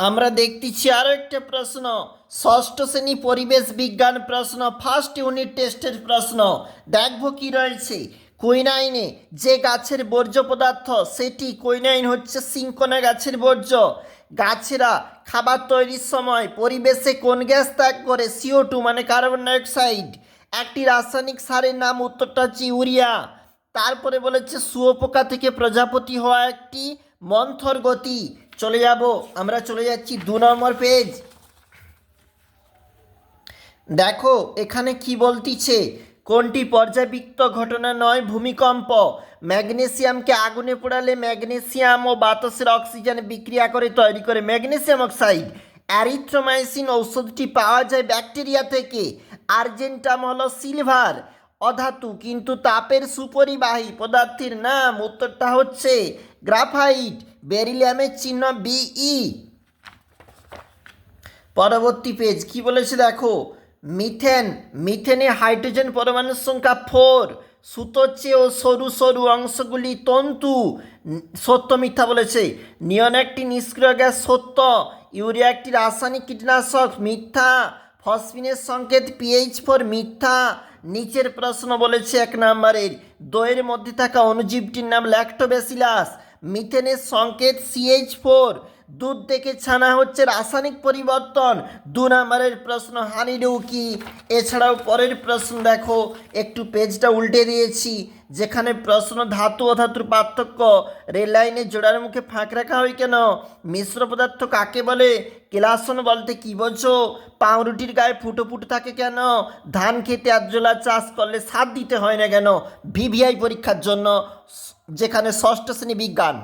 আমরা দেখতেছি আরও একটা প্রশ্ন, ষষ্ঠ শ্রেণী পরিবেশ বিজ্ঞান প্রশ্ন, ফার্স্ট ইউনিট টেস্টের প্রশ্ন। দেখব কি রয়েছে। কুইনাইনে যে গাছের বর্জ্য পদার্থ সেটি, কুইনাইন হচ্ছে সিঙ্কোনা গাছের বর্জ্য। গাছেরা খাবার তৈরির সময় পরিবেশে কোন গ্যাস ত্যাগ করে? CO2 মানে কার্বন ডাইঅক্সাইড। একটি রাসায়নিক সারের নাম, উত্তরটা হচ্ছে ইউরিয়া। তারপরে বলেছে শুয়োপোকা থেকে প্রজাপতি হওয়া একটি মন্থর গতি। চলে যাব, আমরা চলে যাচ্ছি 2 নম্বর পেজ। দেখো এখানে কি বলতিছে, কোনটি পর্যাবৃত্ত ঘটনা নয়? ভূমিকম্প। ম্যাগনেসিয়ামকে আগুনে পোড়ালে ম্যাগনেসিয়াম ও বাতাসের অক্সিজেন বিক্রিয়া করে তৈরি করে ম্যাগনেসিয়াম অক্সাইড। অ্যারিথ্রোমাইসিন ঔষধটি পাওয়া যায় ব্যাকটেরিয়া থেকে। আর্জেন্টাম হলো সিলভার, অধাতু কিন্তু তাপের সুপরিবাহী পদার্থের নাম, উত্তরটা হচ্ছে গ্রাফাইট। বেরিলিয়ামের চিহ্ন BE। পরবর্তী পেজ কি বলেছে দেখো, মিথেনে হাইড্রোজেন পরমাণুর সংখ্যা 4। সুতোর চেয়েও সরু সরু অংশগুলি তন্তু। সত্য মিথ্যা বলেছে। নিয়ন একটি নিষ্ক্রিয় গ্যাস, সত্য। ইউরিয়া একটি রাসায়নিক কীটনাশক, মিথ্যা। ফসফিনের সংকেত PH4, মিথ্যা। নিচের প্রশ্ন বলেছে 1 নম্বরের, দইয়ের মধ্যে থাকা অণুজীবটির নাম ল্যাক্টোব্যাসিলাস। মিথেনের সংকেত CH4। দুধ থেকে ছানা হচ্ছে রাসায়নিক পরিবর্তন। 2 নম্বরের প্রশ্ন হানিডু কি? এছাড়াও পরের প্রশ্ন দেখো, একটু পেজটা উল্টে দিয়েছি, যেখানে প্রশ্ন ধাতু ও ধাতুর পার্থক্য। রেল লাইনের জোড়ার মুখে ফাঁক রাখা হয় কেন? মিশ্র পদার্থ কাকে বলে? কেলাসন বলতে কি বোঝো? পাউরুটির গায়ে ফুটো ফুটো থাকে কেন? ধান খেতে আর্দ্রলা চাষ করলে সার দিতে হয় না কেন? VVI পরীক্ষার জন্য, যেখানে ষষ্ঠ শ্রেণী বিজ্ঞান।